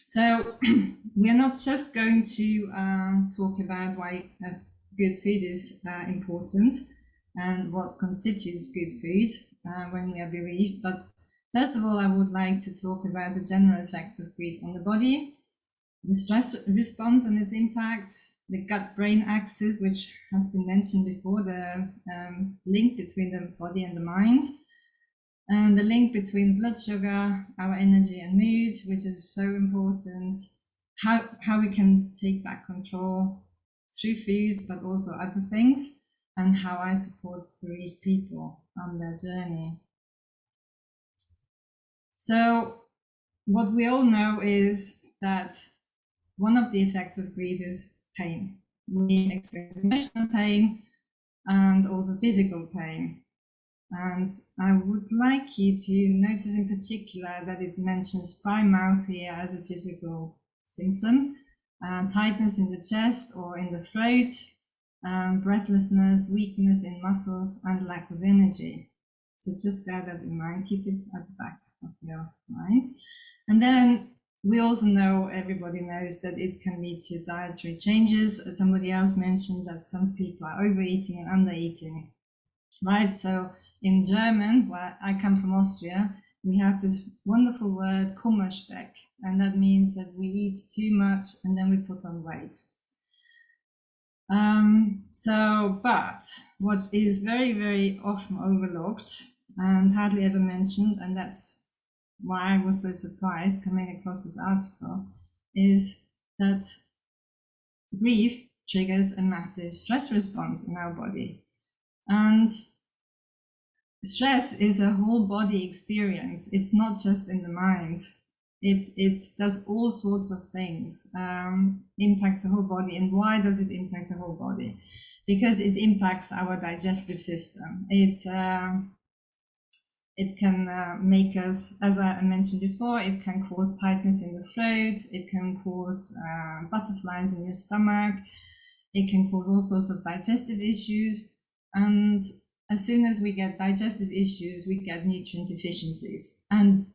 So we are not just going to talk about why good food is important and what constitutes good food when we are bereaved, but first of all, I would like to talk about the general effects of grief on the body, the stress response and its impact, the gut-brain axis, which has been mentioned before, the link between the body and the mind, and the link between blood sugar, our energy and mood, which is so important, how we can take back control through food, but also other things, and how I support bereaved people on their journey. So what we all know is that one of the effects of grief is pain. We experience emotional pain and also physical pain. And I would like you to notice in particular that it mentions dry mouth here as a physical symptom, tightness in the chest or in the throat, breathlessness, weakness in muscles, and lack of energy. So just bear that in mind, keep it at the back of your mind. And then we also know, everybody knows, that it can lead to dietary changes. Somebody else mentioned that some people are overeating and undereating, right? So in German, where I come from Austria, we have this wonderful word Kummerspeck, and that means that we eat too much and then we put on weight. But what is very, very often overlooked and hardly ever mentioned, and that's why I was so surprised coming across this article, is that grief triggers a massive stress response in our body. And stress is a whole body experience. It's not just in the mind. It does all sorts of things, impacts the whole body. And why does it impact the whole body? Because it impacts our digestive system. It can make us, as I mentioned before, it can cause tightness in the throat. It can cause butterflies in your stomach. It can cause all sorts of digestive issues. And as soon as we get digestive issues, we get nutrient deficiencies. And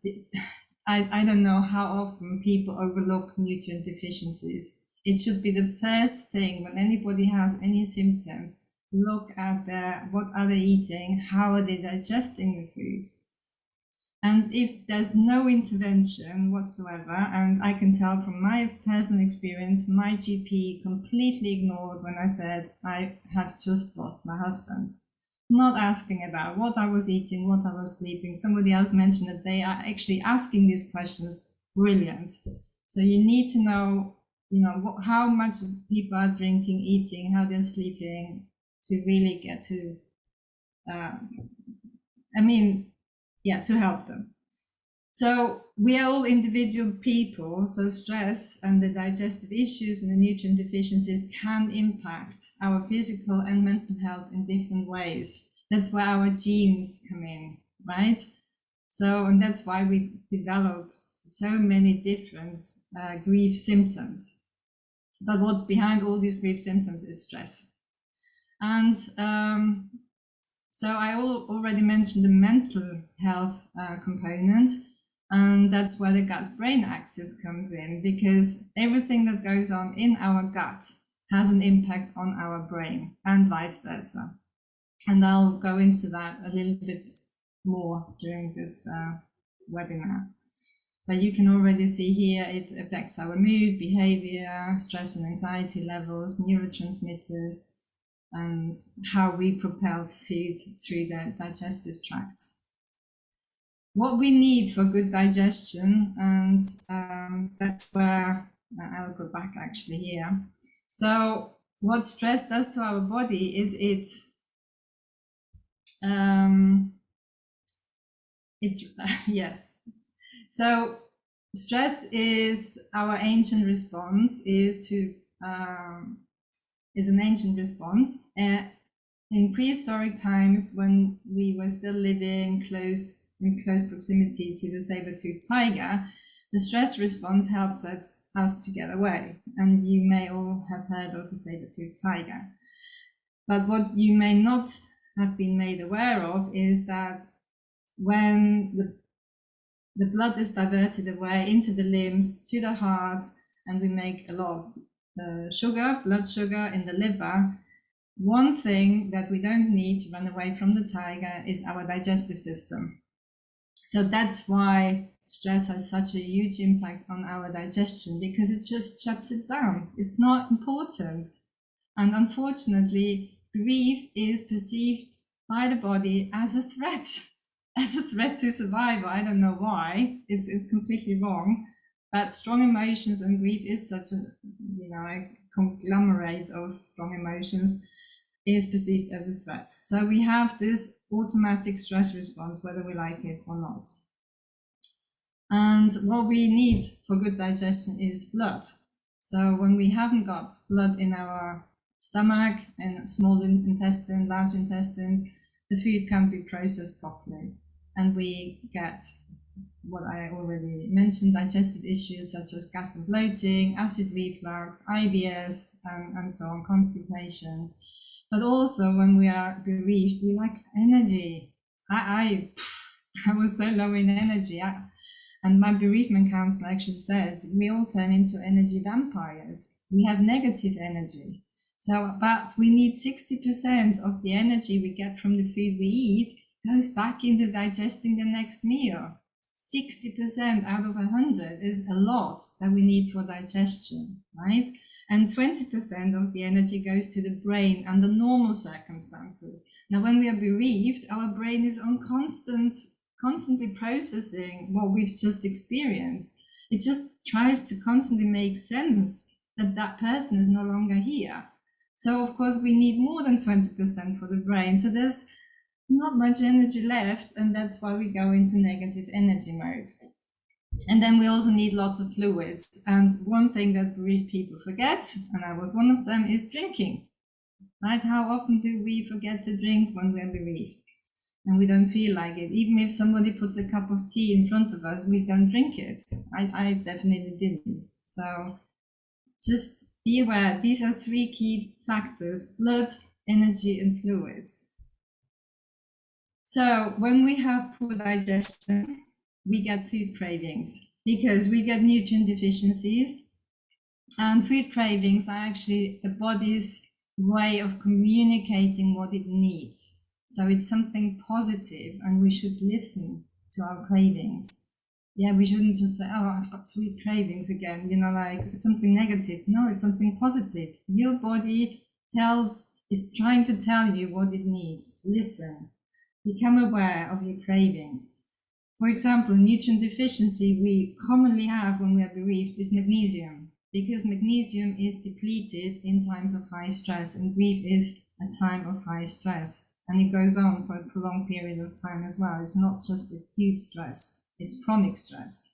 I don't know how often people overlook nutrient deficiencies. It should be the first thing when anybody has any symptoms. Look at what are they eating, how are they digesting the food. And if there's no intervention whatsoever, and I can tell from my personal experience, my GP completely ignored when I said I have just lost my husband. Not asking about what I was eating, what I was sleeping. Somebody else mentioned that they are actually asking these questions. Brilliant. So you need to know, how much people are drinking, eating, how they're sleeping, to really get to, to help them. So we are all individual people, so stress and the digestive issues and the nutrient deficiencies can impact our physical and mental health in different ways. That's where our genes come in, right? So, and that's why we develop so many different grief symptoms. But what's behind all these grief symptoms is stress. And so I already mentioned the mental health component. And that's where the gut-brain axis comes in, because everything that goes on in our gut has an impact on our brain and vice versa. And I'll go into that a little bit more during this webinar. But you can already see here it affects our mood, behavior, stress and anxiety levels, neurotransmitters, and how we propel food through the digestive tract. What we need for good digestion, and that's where I'll go back actually here. So what stress does to our body is yes. So stress is our ancient response, is an ancient response. In prehistoric times, when we were still living in close proximity to the saber-toothed tiger, the stress response helped us to get away. And you may all have heard of the saber-toothed tiger. But what you may not have been made aware of is that when the blood is diverted away into the limbs, to the heart, and we make a lot of sugar, blood sugar in the liver. One thing that we don't need to run away from the tiger is our digestive system. So that's why stress has such a huge impact on our digestion, because it just shuts it down. It's not important. And unfortunately, grief is perceived by the body as a threat, to survival. I don't know why. It's completely wrong. But strong emotions, and grief is such a conglomerate of strong emotions, is perceived as a threat. So we have this automatic stress response, whether we like it or not. And what we need for good digestion is blood. So when we haven't got blood in our stomach and small intestine, large intestines, the food can't be processed properly. And we get what I already mentioned, digestive issues such as gas and bloating, acid reflux, IBS, and so on, constipation. But also when we are bereaved, we lack energy. I was so low in energy. And my bereavement counselor actually said, we all turn into energy vampires. We have negative energy. So but we need 60% of the energy we get from the food we eat goes back into digesting the next meal. 60% out of 100 is a lot that we need for digestion, right? And 20% of the energy goes to the brain under normal circumstances. Now, when we are bereaved, our brain is on constantly processing what we've just experienced. It just tries to constantly make sense that that person is no longer here. So, of course, we need more than 20% for the brain. So there's not much energy left, and that's why we go into negative energy mode. And then we also need lots of fluids. And one thing that bereaved people forget, and I was one of them, is drinking. Right? How often do we forget to drink when we're bereaved? And we don't feel like it. Even if somebody puts a cup of tea in front of us, we don't drink it. I definitely didn't. So just be aware. These are three key factors: blood, energy, and fluids. So when we have poor digestion, we get food cravings because we get nutrient deficiencies, and food cravings are actually the body's way of communicating what it needs. So it's something positive, and we should listen to our cravings. Yeah, we shouldn't just say, oh, I've got sweet cravings again, like something negative. No, it's something positive. Your body is trying to tell you what it needs. Listen. Become aware of your cravings. For example, nutrient deficiency we commonly have when we are bereaved is magnesium, because magnesium is depleted in times of high stress, and grief is a time of high stress, and it goes on for a prolonged period of time as well. It's not just acute stress, it's chronic stress.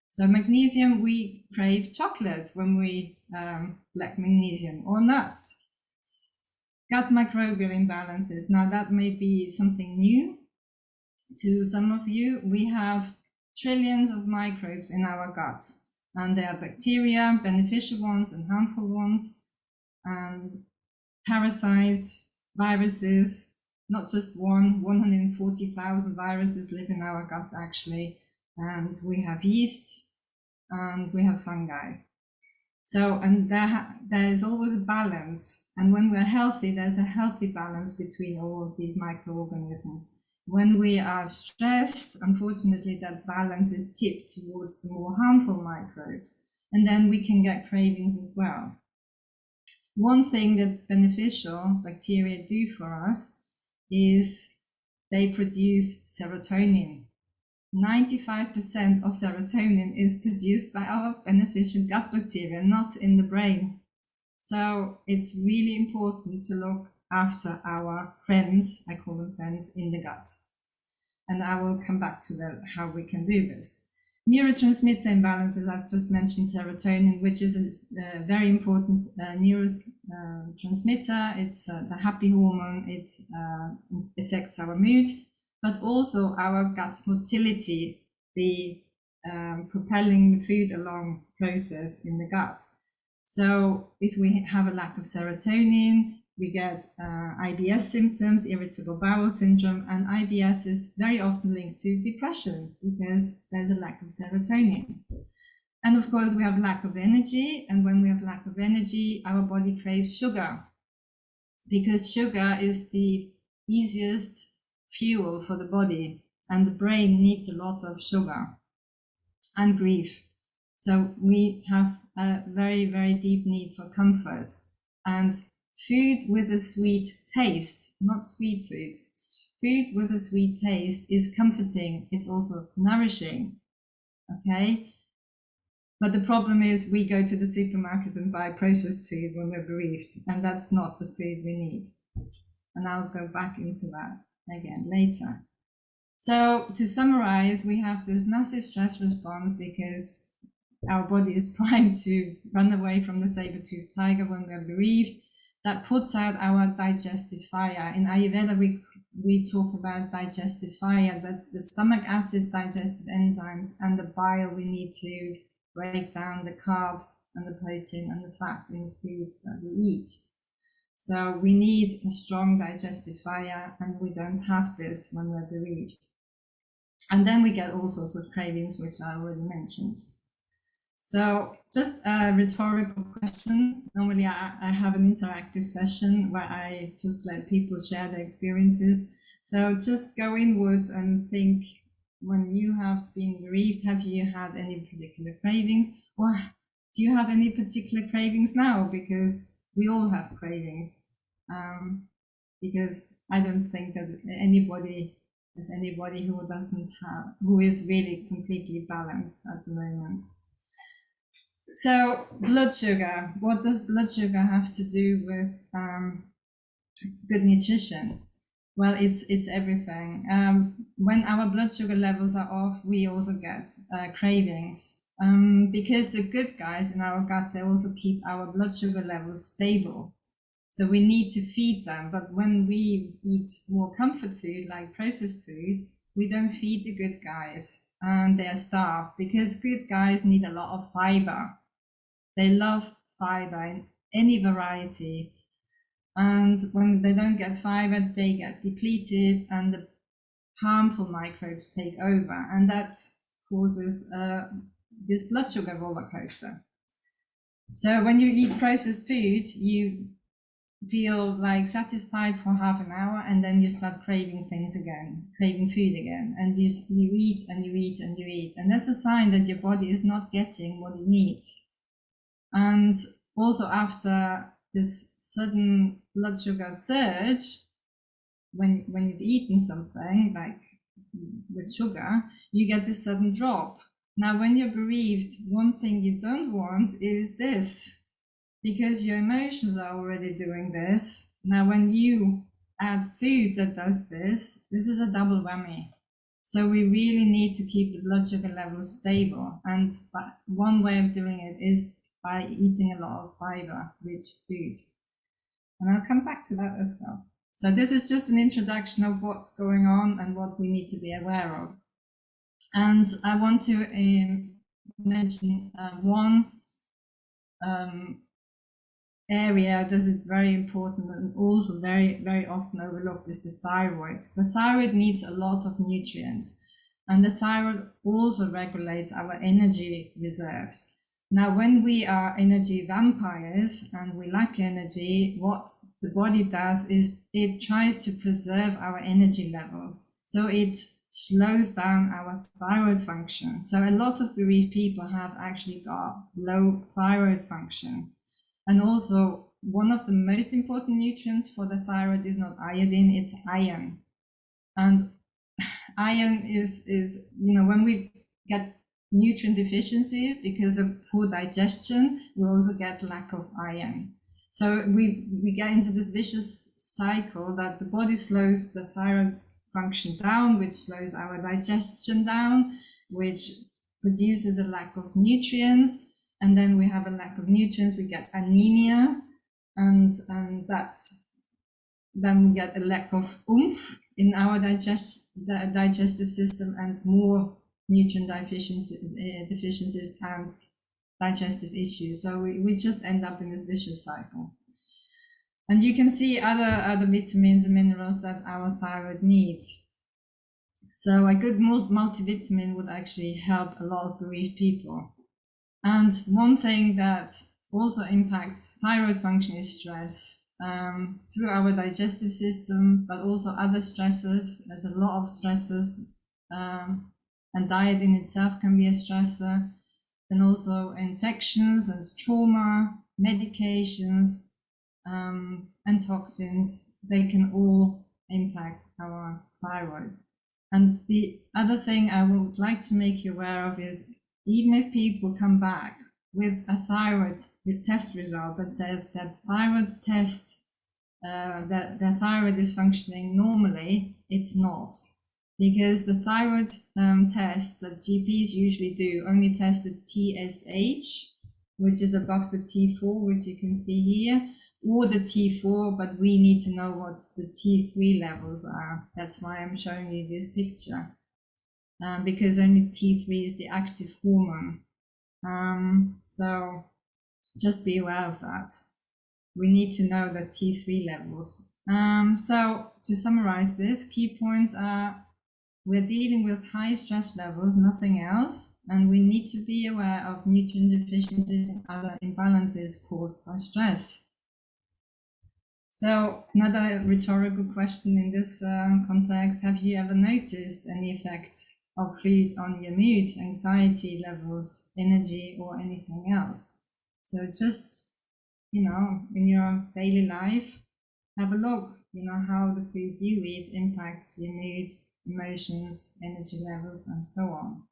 So magnesium, we crave chocolate when we lack magnesium, or nuts. Gut microbial imbalances. Now that may be something new to some of you. We have trillions of microbes in our gut, and there are bacteria, beneficial ones and harmful ones, parasites, viruses, not just 140,000 viruses live in our gut actually, and we have yeast and we have fungi. So, and there is always a balance. And when we're healthy, there's a healthy balance between all of these microorganisms. When we are stressed, unfortunately, that balance is tipped towards the more harmful microbes. And then we can get cravings as well. One thing that beneficial bacteria do for us is they produce serotonin. 95% of serotonin is produced by our beneficial gut bacteria, not in the brain. So it's really important to look after our friends, I call them friends, in the gut. And I will come back to how we can do this. Neurotransmitter imbalances, I've just mentioned serotonin, which is a very important neurotransmitter. It's the happy hormone. It affects our mood, but also our gut motility, the propelling the food along process in the gut. So if we have a lack of serotonin, we get IBS symptoms, irritable bowel syndrome, and IBS is very often linked to depression because there's a lack of serotonin. And of course, we have lack of energy, and when we have lack of energy, our body craves sugar, because sugar is the easiest fuel for the body, and the brain needs a lot of sugar, and grief. So we have a very, very deep need for comfort. And food with a sweet taste, not sweet food, food with a sweet taste is comforting. It's also nourishing. Okay. But the problem is we go to the supermarket and buy processed food when we're bereaved, and that's not the food we need. And I'll go back into that again later. So to summarize, we have this massive stress response because our body is primed to run away from the saber-toothed tiger when we're bereaved. That puts out our digestive fire. In Ayurveda, we talk about digestive fire. That's the stomach acid, digestive enzymes, and the bile we need to break down the carbs and the protein and the fat in the foods that we eat. So we need a strong digestive fire, and we don't have this when we're bereaved. And then we get all sorts of cravings, which I already mentioned. So just a rhetorical question. Normally I have an interactive session where I just let people share their experiences. So just go inwards and think, when you have been bereaved, have you had any particular cravings? Or do you have any particular cravings now? Because we all have cravings. Because I don't think that there's anybody who doesn't have, who is really completely balanced at the moment. So blood sugar, what does blood sugar have to do with good nutrition? Well, it's everything. When our blood sugar levels are off, we also get cravings, because the good guys in our gut, they also keep our blood sugar levels stable. So we need to feed them. But when we eat more comfort food, like processed food, we don't feed the good guys, and they are starved, because good guys need a lot of fiber. They love fiber in any variety. And when they don't get fiber, they get depleted and the harmful microbes take over. And that causes this blood sugar roller coaster. So when you eat processed food, you feel like satisfied for half an hour, and then you start craving things again, craving food again. And you eat and you eat and you eat. And that's a sign that your body is not getting what it needs. And also after this sudden blood sugar surge, when you've eaten something like with sugar, you get this sudden drop. Now, when you're bereaved, one thing you don't want is this, because your emotions are already doing this. Now, when you add food that does this, this is a double whammy. So we really need to keep the blood sugar levels stable. And one way of doing it is by eating a lot of fiber-rich food. And I'll come back to that as well. So this is just an introduction of what's going on and what we need to be aware of. And I want to mention one area that is very important and also very, very often overlooked is the thyroid. The thyroid needs a lot of nutrients, and the thyroid also regulates our energy reserves. Now, when we are energy vampires and we lack energy, what the body does is it tries to preserve our energy levels. So it slows down our thyroid function. So a lot of bereaved people have actually got low thyroid function. And also, one of the most important nutrients for the thyroid is not iodine, it's iron. And iron is when we get nutrient deficiencies because of poor digestion, we also get lack of iron. So we get into this vicious cycle that the body slows the thyroid function down, which slows our digestion down, which produces a lack of nutrients. And then we have a lack of nutrients, we get anemia, and then we get a lack of oomph in our digestive system, and more nutrient deficiencies and digestive issues. So we just end up in this vicious cycle. And you can see other vitamins and minerals that our thyroid needs. So a good multivitamin would actually help a lot of bereaved people. And one thing that also impacts thyroid function is stress, through our digestive system, but also other stresses. There's a lot of stresses, and diet in itself can be a stressor. And also infections and trauma, medications, and toxins, they can all impact our thyroid. And the other thing I would like to make you aware of is, even if people come back with a thyroid test result that says that thyroid test, that their thyroid is functioning normally, it's not. Because the thyroid tests that GPs usually do only test the TSH, which is above the T4, which you can see here, or the T4, but we need to know what the T3 levels are. That's why I'm showing you this picture, because only T3 is the active hormone. So just be aware of that. We need to know the T3 levels. So to summarize this, key points are: we're dealing with high stress levels, nothing else, and we need to be aware of nutrient deficiencies and other imbalances caused by stress. So another rhetorical question in this context: have you ever noticed any effect of food on your mood, anxiety levels, energy, or anything else? So just, in your daily life, have a look, how the food you eat impacts your mood, emotions, energy levels, and so on.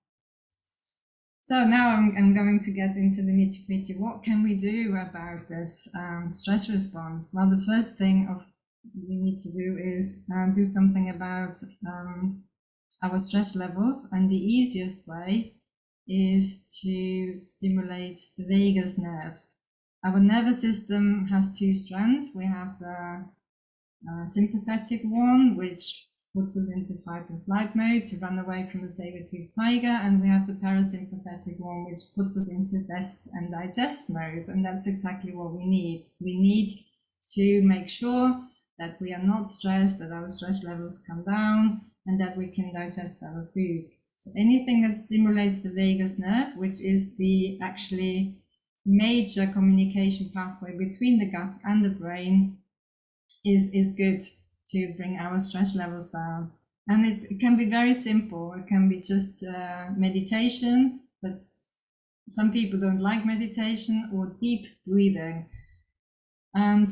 So now I'm going to get into the nitty-gritty. What can we do about this stress response? Well, the first thing we need to do is do something about our stress levels, and the easiest way is to stimulate the vagus nerve. Our nervous system has two strands. We have the sympathetic one, which puts us into fight or flight mode to run away from the saber-toothed tiger, and we have the parasympathetic one, which puts us into rest and digest mode, and that's exactly what we need. We need to make sure that we are not stressed, that our stress levels come down, and that we can digest our food. So anything that stimulates the vagus nerve, which is the actually major communication pathway between the gut and the brain, is good to bring our stress levels down. And it can be very simple. It can be just meditation, but some people don't like meditation, or deep breathing. And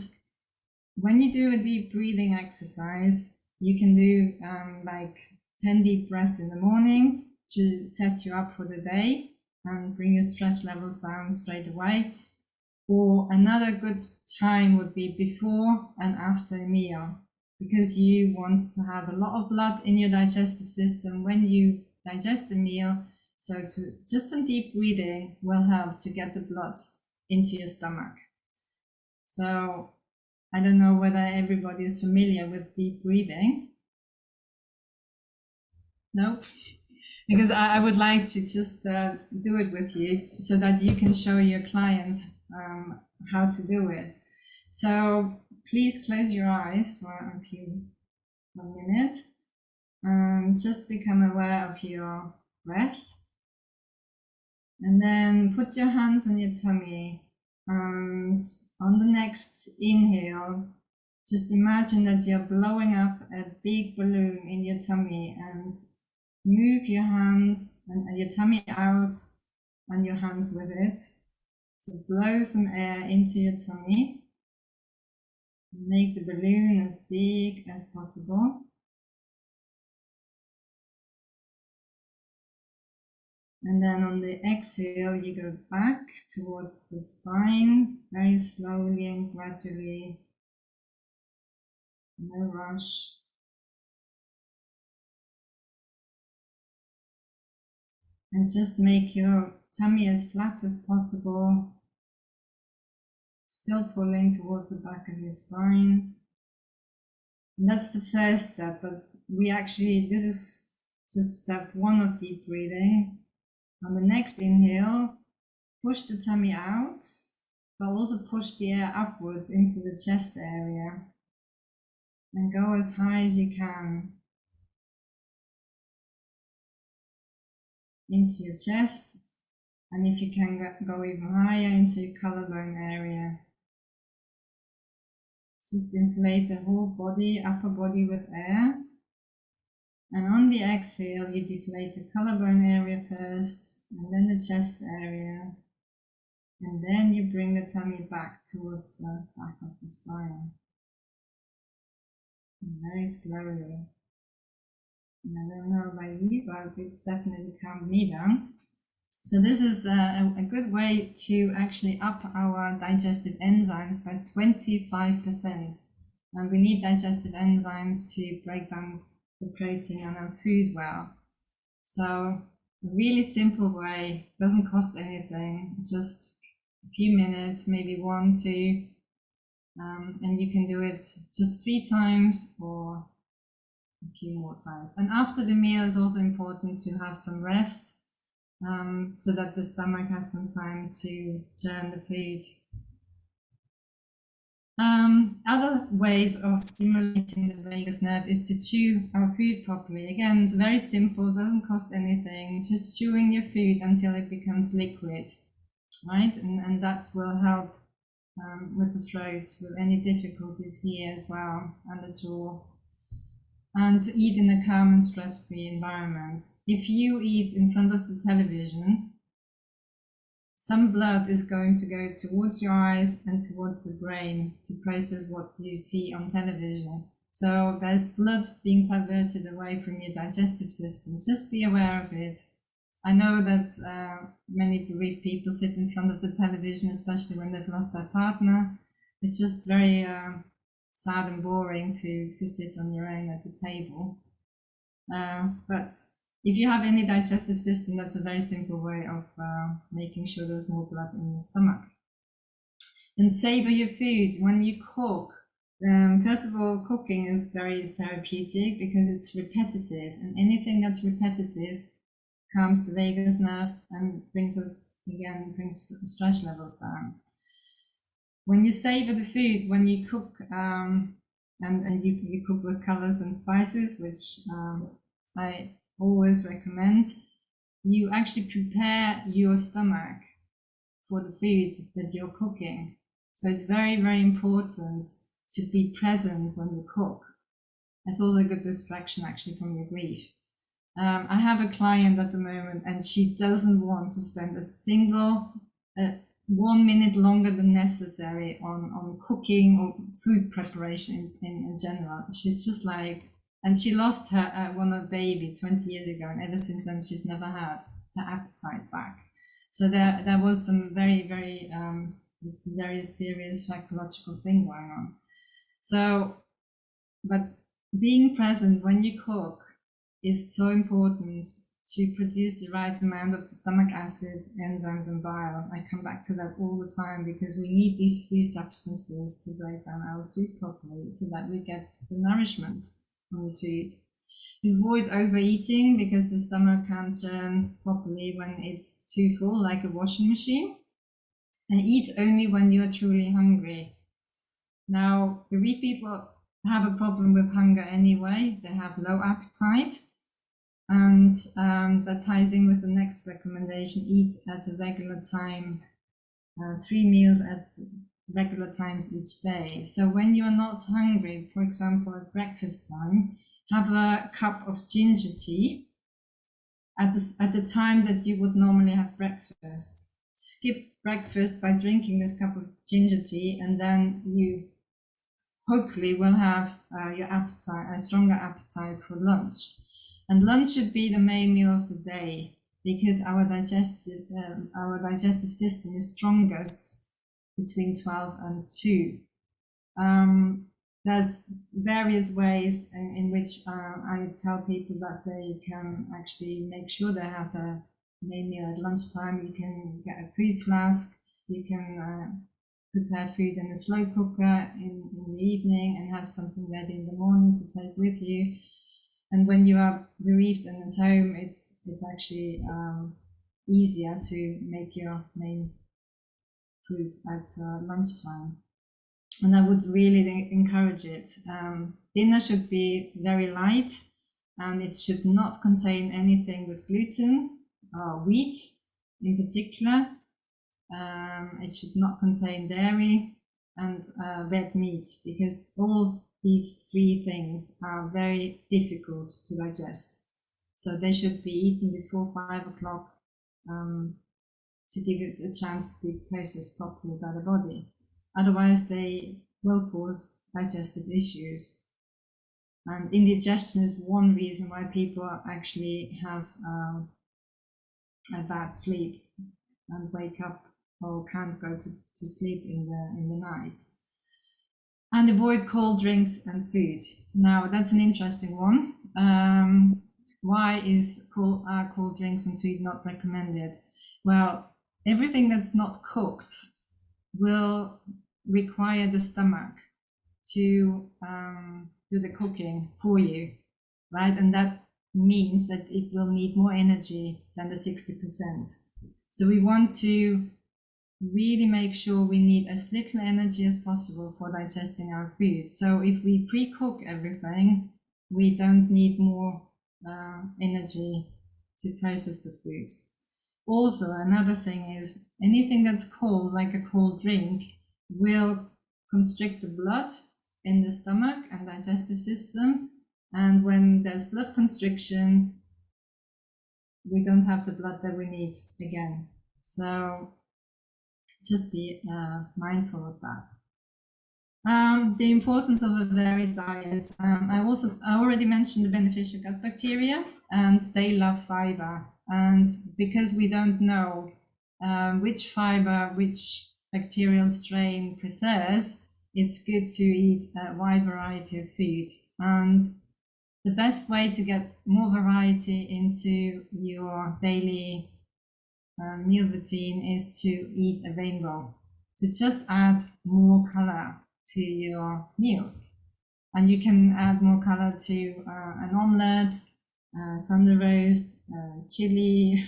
when you do a deep breathing exercise, you can do like 10 deep breaths in the morning to set you up for the day and bring your stress levels down straight away. Or another good time would be before and after a meal, because you want to have a lot of blood in your digestive system when you digest the meal. So just some deep breathing will help to get the blood into your stomach. So I don't know whether everybody is familiar with deep breathing. No? Because I would like to just do it with you so that you can show your clients how to do it. So please close your eyes for a minute and just become aware of your breath. And then put your hands on your tummy, and on the next inhale, just imagine that you're blowing up a big balloon in your tummy, and move your hands and your tummy out and your hands with it. So blow some air into your tummy. Make the balloon as big as possible. And then on the exhale, you go back towards the spine, very slowly and gradually. No rush. And just make your tummy as flat as possible, still pulling towards the back of your spine. And that's the first step, but this is just step one of deep breathing. On the next inhale, push the tummy out but also push the air upwards into the chest area and go as high as you can into your chest, and if you can go even higher into your collarbone area. Just inflate the whole body, upper body with air, and on the exhale you deflate the collarbone area first, and then the chest area, and then you bring the tummy back towards the back of the spine. And very slowly. And I don't know about you, but it's definitely calmed me down. So this is a good way to actually up our digestive enzymes by 25%. And we need digestive enzymes to break down the protein in our food well. So a really simple way, doesn't cost anything, just a few minutes, maybe 1, 2, and you can do it just 3 times or a few more times. And after the meal is also important to have some rest, so that the stomach has some time to churn the food. Other ways of stimulating the vagus nerve is to chew our food properly. Again, it's very simple, doesn't cost anything, just chewing your food until it becomes liquid, right? And that will help with the throat, with any difficulties here as well, and the jaw. And to eat in a calm and stress-free environment. If you eat in front of the television, some blood is going to go towards your eyes and towards the brain to process what you see on television. So there's blood being diverted away from your digestive system. Just be aware of it. I know that many bereaved people sit in front of the television, especially when they've lost their partner. It's just very sad and boring to sit on your own at the table. But if you have any digestive system, that's a very simple way of making sure there's more blood in your stomach. And savor your food when you cook. First of all, cooking is very therapeutic because it's repetitive, and anything that's repetitive calms the vagus nerve and brings stress levels down. When you savor the food, when you cook, and you cook with colors and spices, which I always recommend, you actually prepare your stomach for the food that you're cooking. So it's very, very important to be present when you cook. It's also a good distraction actually from your grief. I have a client at the moment, and she doesn't want to spend a single 1 minute longer than necessary on cooking or food preparation in general. She's just like, and she lost her baby 20 years ago, and ever since then she's never had her appetite back. So there was some very, very serious psychological thing going on. So, but being present when you cook is so important to produce the right amount of the stomach acid, enzymes, and bile. I come back to that all the time because we need these 3 substances to break down our food properly so that we get the nourishment from the food. Avoid overeating because the stomach can't churn properly when it's too full, like a washing machine. And eat only when you are truly hungry. Now, bereaved people have a problem with hunger anyway. They have low appetite. And that ties in with the next recommendation: eat at a regular time, 3 meals at regular times each day. So when you are not hungry, for example, at breakfast time, have a cup of ginger tea at the time that you would normally have breakfast. Skip breakfast by drinking this cup of ginger tea, and then you hopefully will have a stronger appetite for lunch. And lunch should be the main meal of the day because our digestive system is strongest between 12 and 2. There's various ways in which I tell people that they can actually make sure they have their main meal at lunchtime. You can get a food flask, you can prepare food in a slow cooker in the evening and have something ready in the morning to take with you. And when you are bereaved and at home, it's actually easier to make your main fruit at lunchtime. And I would really encourage it. Dinner should be very light, and it should not contain anything with gluten or wheat in particular. It should not contain dairy and red meat, because all these three things are very difficult to digest. So they should be eaten before 5 o'clock to give it a chance to be processed properly by the body. Otherwise, they will cause digestive issues. And indigestion is one reason why people actually have a bad sleep and wake up or can't go to sleep in the night. And avoid cold drinks and food. Now, that's an interesting one. Why is cold drinks and food not recommended? Well, everything that's not cooked will require the stomach to do the cooking for you, right? And that means that it will need more energy than the 60%. So we want to really make sure we need as little energy as possible for digesting our food. So if we pre-cook everything, we don't need more energy to process the food. Also, another thing is anything that's cold, like a cold drink, will constrict the blood in the stomach and digestive system. And when there's blood constriction, we don't have the blood that we need again. So just be mindful of that. The importance of a varied diet. I already mentioned the beneficial gut bacteria, and they love fiber. And because we don't know which fiber, which bacterial strain prefers, it's good to eat a wide variety of food. And the best way to get more variety into your daily meal routine is to eat a rainbow, to just add more color to your meals. And you can add more color to an omelette, Sunday roast, chili,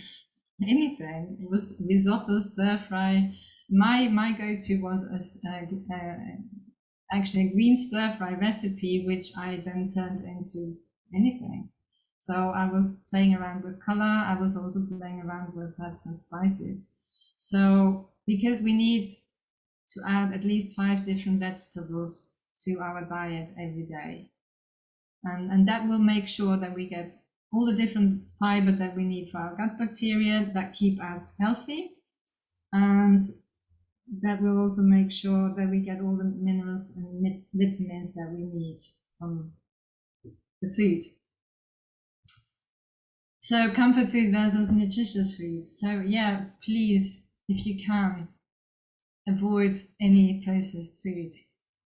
anything. It was risotto, stir fry. My go-to was actually a green stir fry recipe, which I then turned into anything. So I was playing around with color. I was also playing around with herbs and spices. So because we need to add at least 5 different vegetables to our diet every day. And that will make sure that we get all the different fiber that we need for our gut bacteria that keep us healthy. And that will also make sure that we get all the minerals and vitamins that we need from the food. So comfort food versus nutritious food. So yeah, please, if you can, avoid any processed food.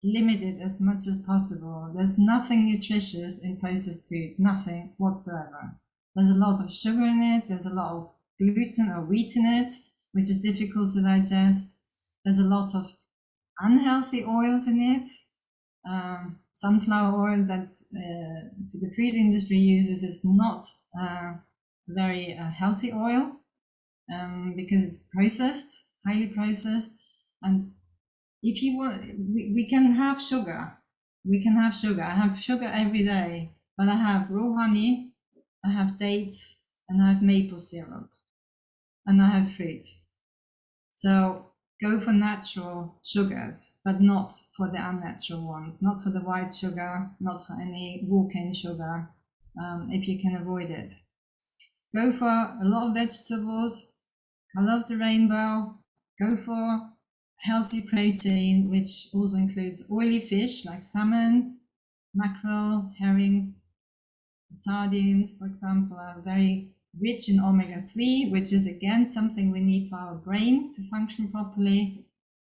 Limit it as much as possible. There's nothing nutritious in processed food, nothing whatsoever. There's a lot of sugar in it, there's a lot of gluten or wheat in it, which is difficult to digest. There's a lot of unhealthy oils in it. Sunflower oil that the food industry uses is not very healthy oil because it's processed, highly processed. And if you want, we can have sugar. We can have sugar. I have sugar every day, but I have raw honey, I have dates, and I have maple syrup, and I have fruit. So go for natural sugars, but not for the unnatural ones, not for the white sugar, not for any walk-in sugar, if you can avoid it. Go for a lot of vegetables, color of the rainbow. Go for healthy protein, which also includes oily fish like salmon, mackerel, herring. Sardines, for example, are very rich in omega-3, which is again something we need for our brain to function properly.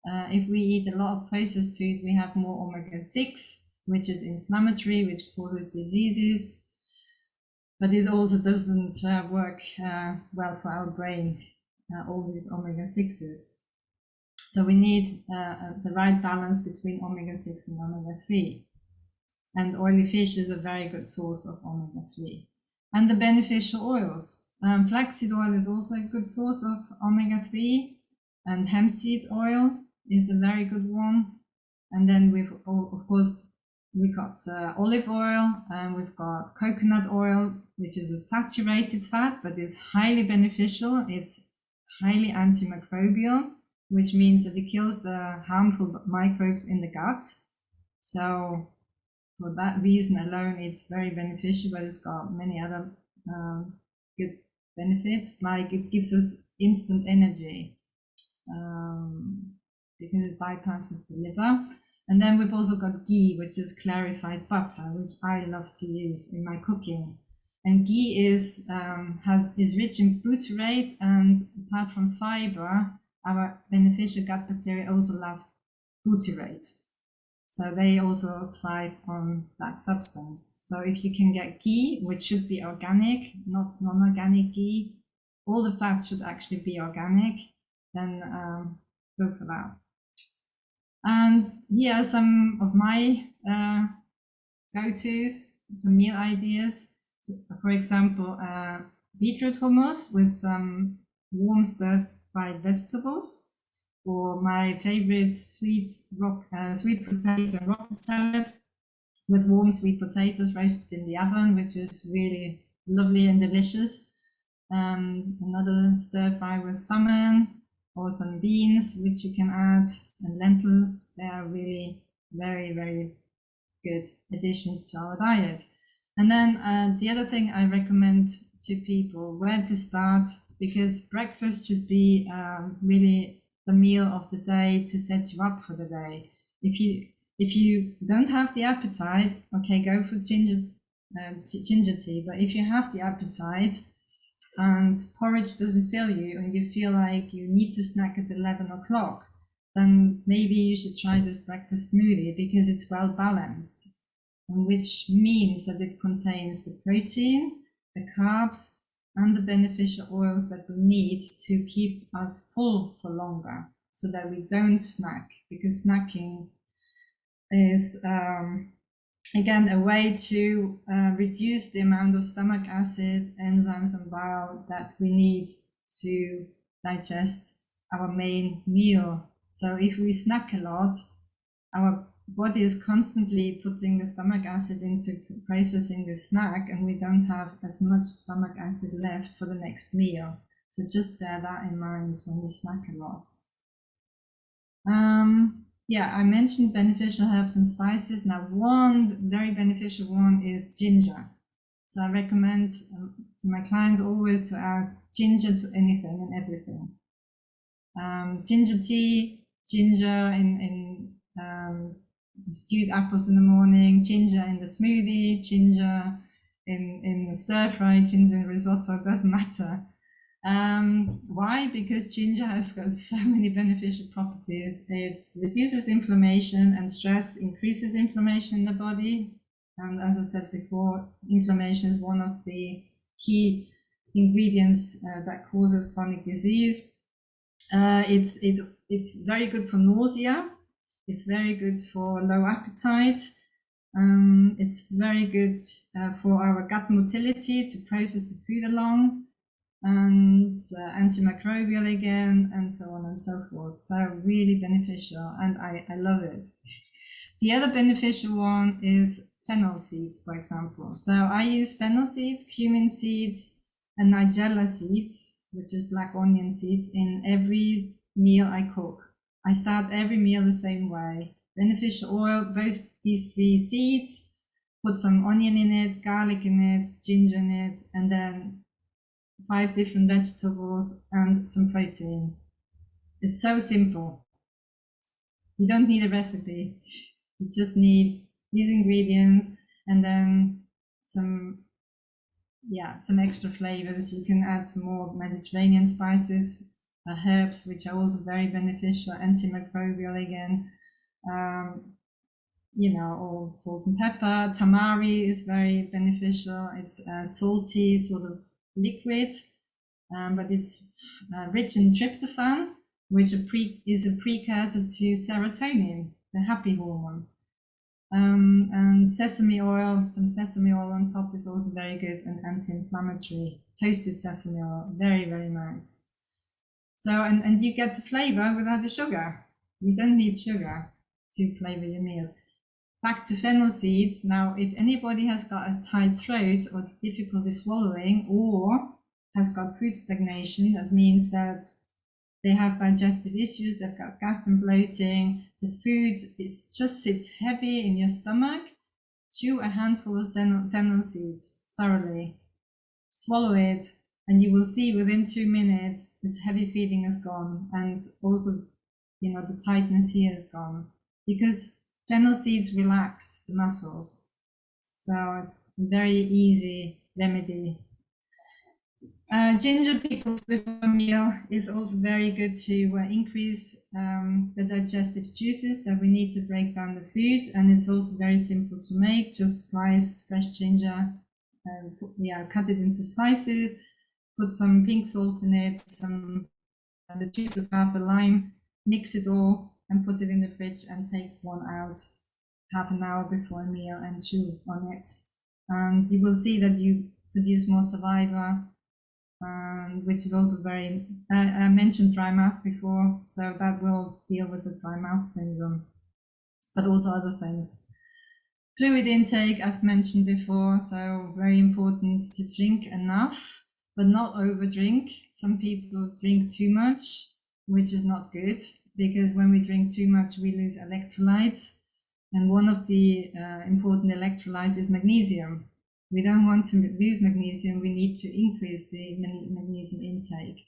If we eat a lot of processed food, we have more omega-6, which is inflammatory, which causes diseases, but it also doesn't work well for our brain, all these omega-6s. So we need the right balance between omega-6 and omega-3. And oily fish is a very good source of omega-3. And the beneficial oils. Flaxseed oil is also a good source of omega-3. And hemp seed oil is a very good one. And then we've, of course, we got olive oil, and we've got coconut oil, which is a saturated fat, but is highly beneficial. It's highly antimicrobial, which means that it kills the harmful microbes in the gut. So for that reason alone, it's very beneficial, but it's got many other good benefits, like it gives us instant energy because it bypasses the liver. And then we've also got ghee, which is clarified butter, which I love to use in my cooking. And ghee is rich in butyrate, and apart from fiber, our beneficial gut bacteria also love butyrate. So they also thrive on that substance. So if you can get ghee, which should be organic, not non-organic ghee, all the fats should actually be organic, then go for that. And here are some of my go-tos, some meal ideas. So, for example, beetroot hummus with some warm stir-fried vegetables, or my favorite sweet potato and rocket salad with warm sweet potatoes roasted in the oven, which is really lovely and delicious. Another stir fry with salmon, or some beans, which you can add, and lentils. They are really very, very good additions to our diet. And then the other thing I recommend to people, where to start, because breakfast should be really the meal of the day to set you up for the day. If you don't have the appetite, okay, go for ginger tea. But if you have the appetite and porridge doesn't fill you, and you feel like you need to snack at 11 o'clock, then maybe you should try this breakfast smoothie, because it's well balanced, which means that it contains the protein, the carbs, and the beneficial oils that we need to keep us full for longer, so that we don't snack, because snacking is again a way to reduce the amount of stomach acid, enzymes, and bile that we need to digest our main meal. So if we snack a lot, our body is constantly putting the stomach acid into processing the snack, and we don't have as much stomach acid left for the next meal. So just bear that in mind when you snack a lot. I mentioned beneficial herbs and spices. Now, one very beneficial one is ginger. So I recommend to my clients always to add ginger to anything and everything. Ginger tea, ginger in stewed apples in the morning, ginger in the smoothie, ginger in the stir fry, ginger in risotto, doesn't matter. Why? Because ginger has got so many beneficial properties. It reduces inflammation, and stress increases inflammation in the body. And as I said before, inflammation is one of the key ingredients that causes chronic disease. It's very good for nausea. It's very good for low appetite. It's very good for our gut motility, to process the food along, and antimicrobial again, and so on and so forth. So really beneficial, and I love it. The other beneficial one is fennel seeds, for example. So I use fennel seeds, cumin seeds, and nigella seeds, which is black onion seeds, in every meal I cook. I start every meal the same way. Beneficial oil, roast these 3 seeds, put some onion in it, garlic in it, ginger in it, and then 5 different vegetables and some protein. It's so simple. You don't need a recipe. You just need these ingredients, and then some extra flavors. You can add some more Mediterranean spices, herbs, which are also very beneficial, antimicrobial again, or salt and pepper. Tamari is very beneficial. It's salty, sort of liquid, but it's rich in tryptophan, which is a precursor to serotonin, the happy hormone. And sesame oil, some sesame oil on top is also very good and anti-inflammatory. Toasted sesame oil, very, very nice. So, and you get the flavor without the sugar. You don't need sugar to flavor your meals. Back to fennel seeds. Now, if anybody has got a tight throat or difficulty swallowing or has got food stagnation, that means that they have digestive issues, they've got gas and bloating, the food just sits heavy in your stomach, chew a handful of fennel seeds thoroughly, swallow it, and you will see within 2 minutes this heavy feeling is gone, and also, you know, the tightness here is gone, because fennel seeds relax the muscles. So it's a very easy remedy. Ginger pickled before a meal is also very good to increase the digestive juices that we need to break down the food, and it's also very simple to make. Just slice fresh ginger, cut it into slices, put some pink salt in it, some the juice of half a lime, mix it all and put it in the fridge and take one out half an hour before a meal and chew on it. And you will see that you produce more saliva, which is also very, I mentioned dry mouth before, so that will deal with the dry mouth syndrome, but also other things. Fluid intake, I've mentioned before, so very important to drink enough, but not overdrink. Some people drink too much, which is not good, because when we drink too much, we lose electrolytes. And one of the important electrolytes is magnesium. We don't want to lose magnesium, we need to increase the magnesium intake.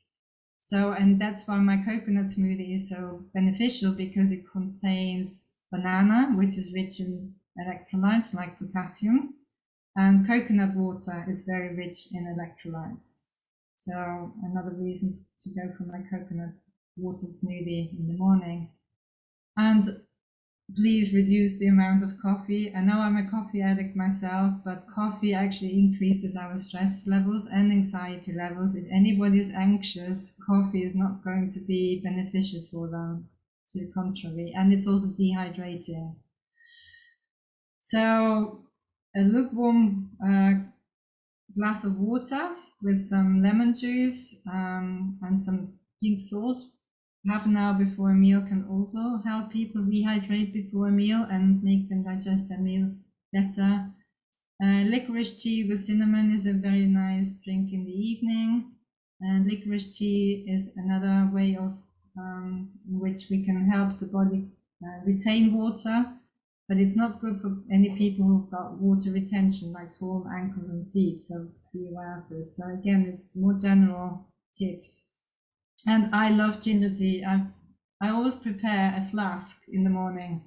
So, and that's why my coconut smoothie is so beneficial, because it contains banana, which is rich in electrolytes like potassium, and coconut water is very rich in electrolytes. So another reason to go for my coconut water smoothie in the morning. And please reduce the amount of coffee. I know I'm a coffee addict myself, but coffee actually increases our stress levels and anxiety levels. If anybody's anxious, coffee is not going to be beneficial for them, to the contrary, and it's also dehydrating. So a lukewarm glass of water with some lemon juice and some pink salt half an hour before a meal can also help people rehydrate before a meal and make them digest their meal better. Licorice tea with cinnamon is a very nice drink in the evening, and licorice tea is another way of in which we can help the body retain water, but it's not good for any people who've got water retention, like swollen ankles and feet, so be aware of this. So again, it's more general tips. And I love ginger tea. I always prepare a flask in the morning,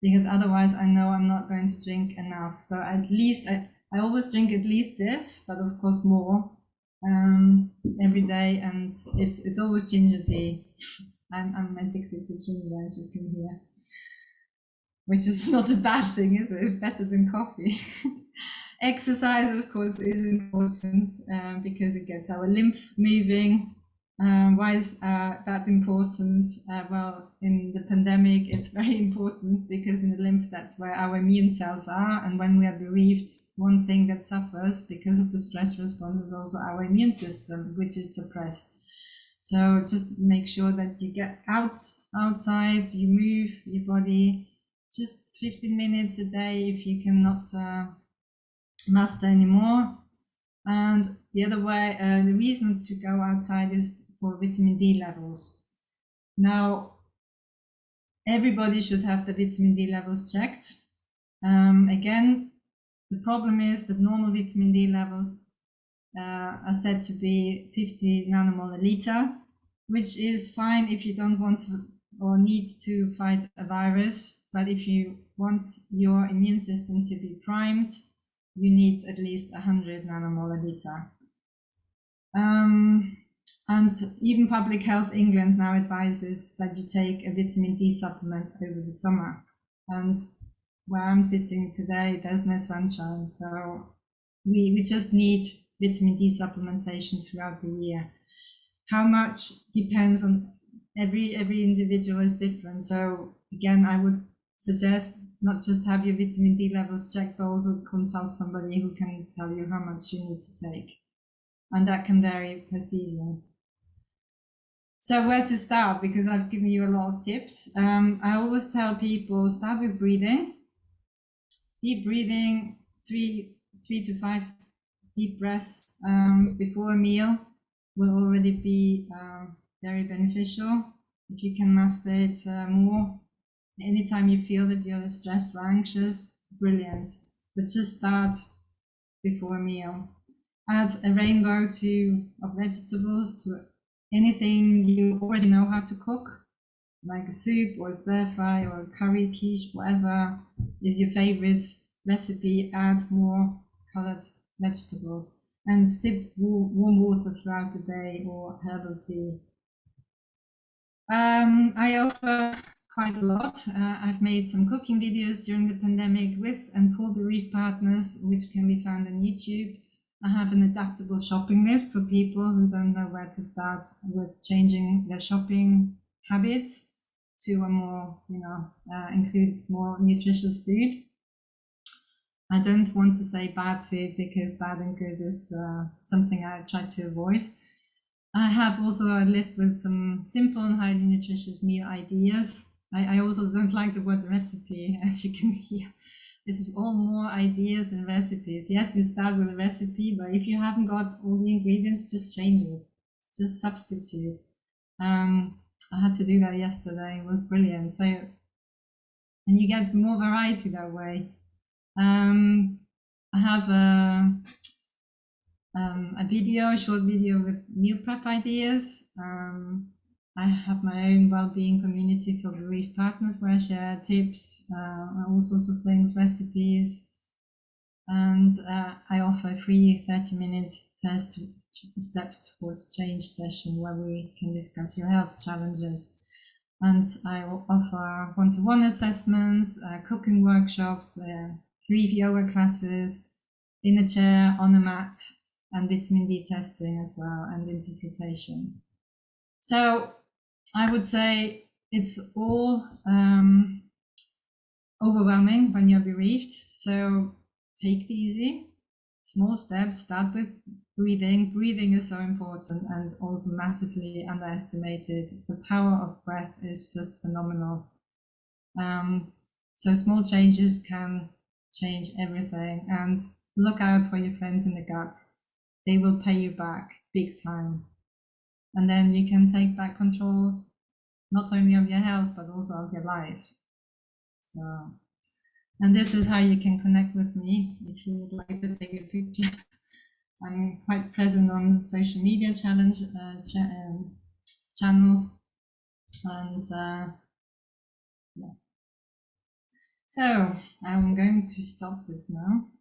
because otherwise I know I'm not going to drink enough. So at least I always drink at least this, but of course more every day. And it's always ginger tea. I'm addicted to ginger, as you can hear, which is not a bad thing, is it? Better than coffee. Exercise, of course, is important because it gets our lymph moving. Why is that important? Well, in the pandemic, it's very important because in the lymph, that's where our immune cells are. And when we are bereaved, one thing that suffers because of the stress response is also our immune system, which is suppressed. So just make sure that you get outside, you move your body, just 15 minutes a day if you cannot muster anymore. And the other way, the reason to go outside is for vitamin D levels. Now, everybody should have the vitamin D levels checked. Again, the problem is that normal vitamin D levels are said to be 50 nanomole a liter, which is fine if you don't want to or need to fight a virus. But if you want your immune system to be primed, you need at least 100 nanomole a liter. And even Public Health England now advises that you take a vitamin D supplement over the summer. And where I'm sitting today, there's no sunshine, so we just need vitamin D supplementation throughout the year. How much depends on every individual is different. So again, I would suggest not just have your vitamin D levels checked, but also consult somebody who can tell you how much you need to take. And that can vary per season. So where to start? Because I've given you a lot of tips. I always tell people, start with breathing. Deep breathing, three to five deep breaths before a meal will already be very beneficial. If you can master it more, anytime you feel that you're stressed or anxious, brilliant. But just start before a meal. Add a rainbow of vegetables to anything you already know how to cook, like a soup or a stir fry or a curry, quiche, whatever is your favorite recipe. Add more colored vegetables and sip warm water throughout the day or herbal tea. I offer quite a lot. I've made some cooking videos during the pandemic with and for bereaved partners, which can be found on YouTube. I have an adaptable shopping list for people who don't know where to start with changing their shopping habits to a more, include more nutritious food. I don't want to say bad food because bad and good is something I try to avoid. I have also a list with some simple and highly nutritious meal ideas. I also don't like the word recipe, as you can hear. It's all more ideas and recipes. Yes, you start with a recipe, but if you haven't got all the ingredients, just change it. Just substitute. I had to do that yesterday. It was brilliant. So, and you get more variety that way. I have a short video with meal prep ideas. I have my own wellbeing community for bereaved partners where I share tips, all sorts of things, recipes, and I offer a free 30-minute first steps towards change session where we can discuss your health challenges. And I offer one-to-one assessments, cooking workshops, free yoga classes, in a chair, on a mat, and vitamin D testing as well, and interpretation. So I would say it's all overwhelming when you're bereaved. So take it easy, small steps, start with breathing. Breathing is so important and also massively underestimated. The power of breath is just phenomenal. So small changes can change everything. And look out for your friends in the gut. They will pay you back big time. And then you can take back control, not only of your health, but also of your life. So, and this is how you can connect with me if you would like to take a picture. I'm quite present on social media channels, and yeah. So I'm going to stop this now.